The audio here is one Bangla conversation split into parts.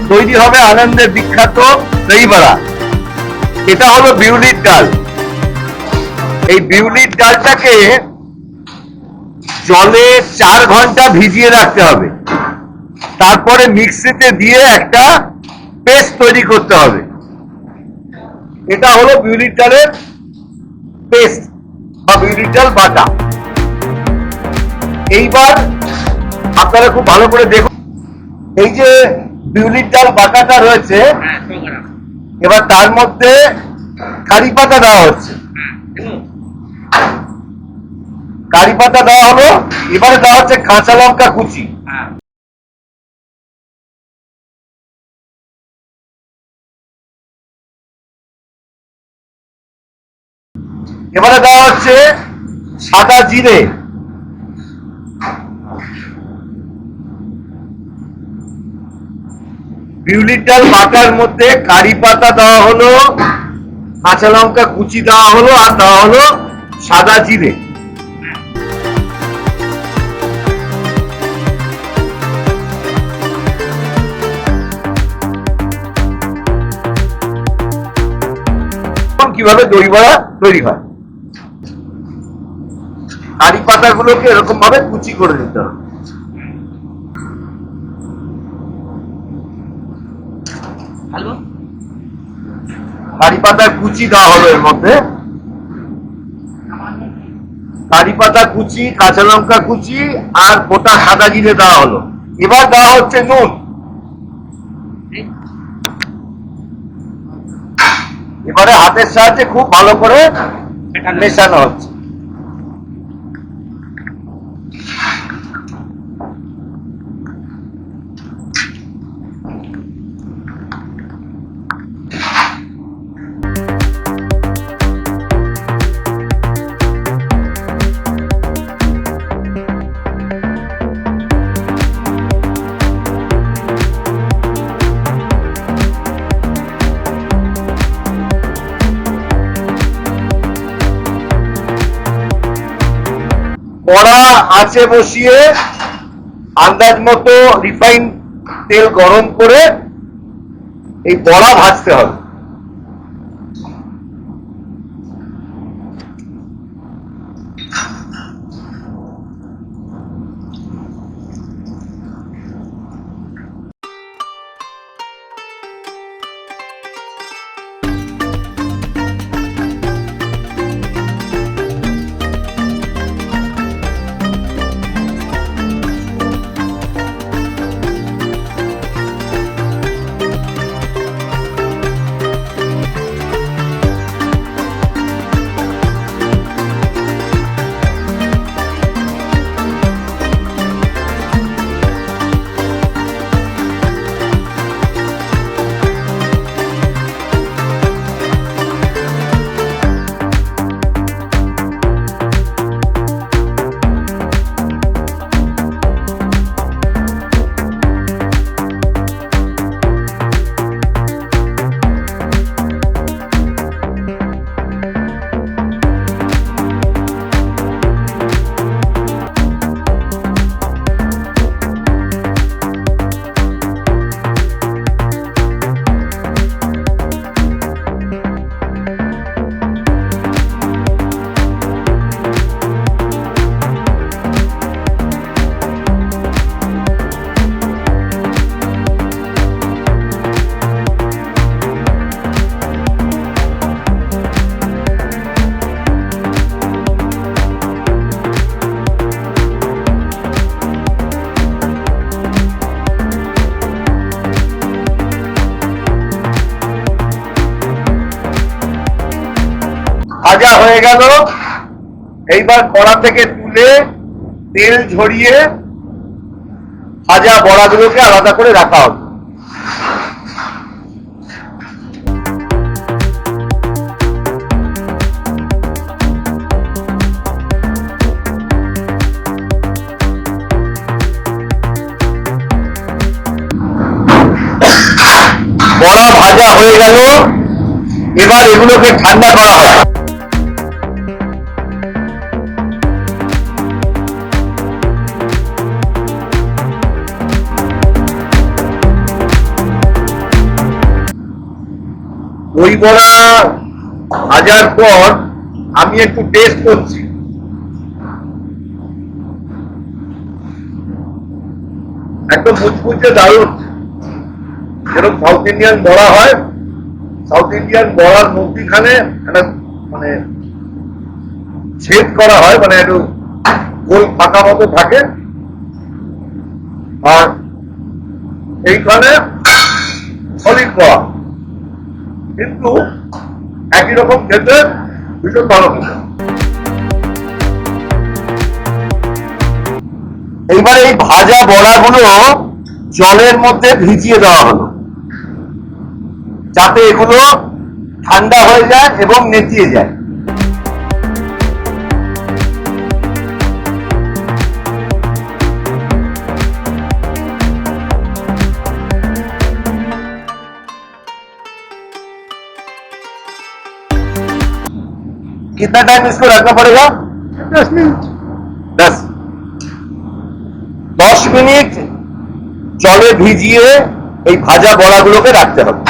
তৈরি হবে আনন্দের বিখ্যাত দই বড়া। এটা হলো বিউলির ডাল। এই বিউলির ডালটাকে জলে 4 ঘন্টা ভিজিয়ে রাখতে হবে, তারপরে মিক্সিতে দিয়ে একটা পেস্ট তৈরি করতে হবে। এটা হলো বিউলির ডালের পেস্ট বা বিউলির ডাল বাটা। এইবার আপনারা খুব ভালো করে দেখুন, এই যে বিউলির ডাল বাটাটা রয়েছে, এবার তার মধ্যে কারি পাতা দেওয়া হচ্ছে। কারি পাতা দেওয়া হলো, এবারে দেওয়া হচ্ছে কাঁচা লঙ্কা কুচি। এবারে দেওয়া হচ্ছে সাদা জিরে। বিউলির ডাল বাটার মধ্যে কারি পাতা দেওয়া হলো, কাঁচা লঙ্কা কুচি দেওয়া হলো, আর দেওয়া হলো সাদা জিরে। কিভাবে দই বড়া তৈরি হয়, কারি পাতাগুলোকে এরকম ভাবে কুচি করে দিতে হবে। কারি পাতার কুচি দেওয়া হলো, এর মধ্যে কারি পাতা কুচি, কাঁচা লঙ্কা কুচি আর গোটা সাদা জিরে দেওয়া হলো। এবার দেওয়া হচ্ছে নুন। এবারে হাতের সাহায্যে খুব ভালো করে মেশানো হচ্ছে। কড়া আঁচে বসিয়ে আন্দাজ মতো রিফাইন তেল গরম করে এই বড়া ভাজতে হবে। ভাজা হয়ে গেল। এইবার কড়া থেকে তুলে তেল ঝরিয়ে ভাজা বড়াগুলোকে আলাদা করে রাখা হবে। বড়া ভাজা হয়ে গেল, এবার এগুলোকে ঠান্ডা করা হয়। দই বড়া ভাজার পর আমি একটু টেস্ট করছি। একদম মুচমুচে দারুণ, যেরকম সাউথ ইন্ডিয়ান বড়া হয়, সাউথ ইন্ডিয়ান বড়ার মধ্যিখানে একটা মানে ছেদ করা হয়, মানে একটু গোল ফাঁকা মতো থাকে, আর এইখানে সলিড বড়া, কিন্তু একই রকম খেতে, ভীষণ ভালো খেতে। এইবার এই ভাজা বড়াগুলো জলের মধ্যে ভিজিয়ে দেওয়া হলো, যাতে এগুলো ঠান্ডা হয়ে যায় এবং নেতিয়ে যায়। कितना टाइम इसको रखना पड़ेगा? 10 मिनट। 10 মিনিট জলে ভিজিয়ে এই ভাজা বড়াগুলোকে রাখতে হবে।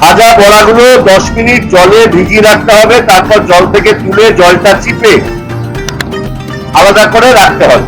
ভাজা বড়াগুলো 10 মিনিট জলে ভিজিয়ে রাখতে হবে, তারপর জল থেকে তুলে জলটা চিপে আলাদা করে রাখতে হবে।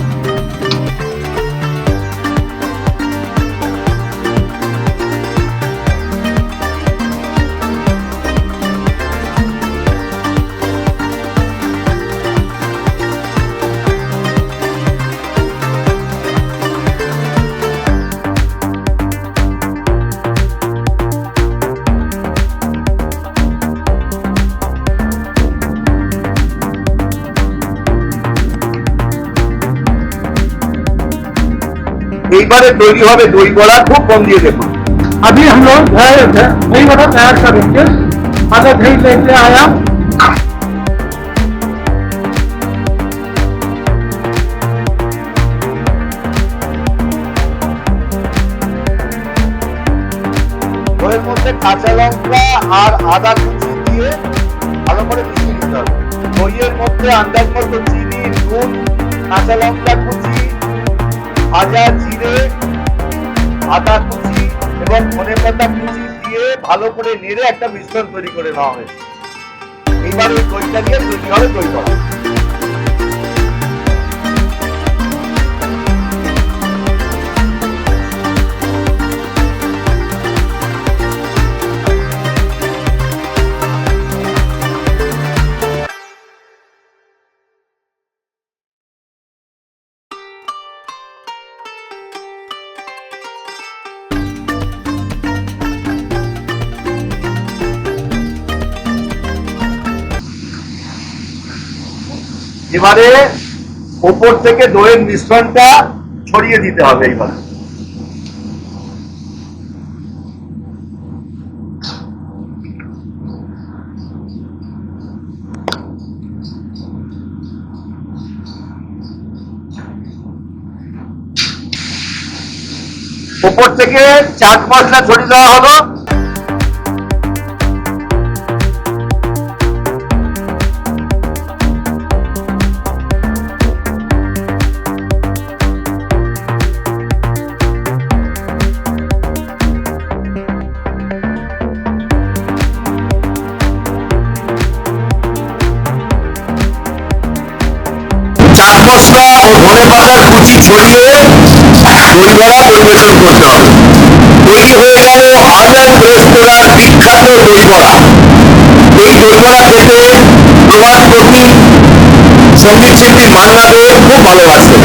এইবারে তৈরি হবে দই বড়া, খুব কম দিয়ে দেখুন। अभी हम लोग दही वड़ा तैयार करेंगे। आधा दही लेके आया, দইয়ের মধ্যে কাঁচা লঙ্কা আর আদা কুচি দিয়ে ভালো করে মিশিয়ে নিতে হবে। দইয়ের মধ্যে আন্দাজ মতো চিনি, নুন, কাঁচা লঙ্কা কুচি, ভাজা জিরে, আদা কুচি এবং ধনেপাতা কুচি দিয়ে ভালো করে নেড়ে একটা মিশ্রণ তৈরি করে নেওয়া হয়েছে। এইবার ওই দইটা দিয়ে তৈরি হবে দই বড়া। এবারে ওপর থেকে দইয়ের মিশ্রণটা ছড়িয়ে দিতে হবে। এইবার ওপর থেকে চাট মশলা ছড়িয়ে দেওয়া হলো। চাট মশলা ও ধনেপাতার কুচি ছড়িয়ে দই বড়া পরিবেশন করতে হবে। তৈরি হয়ে গেল আনন্দ রেস্তোরাঁর বিখ্যাত দই বড়া। এই দই বড়া খেতে প্রভাত প্রতীক সঙ্গীত শিল্পী মান্না দে খুব ভালোবাসতেন।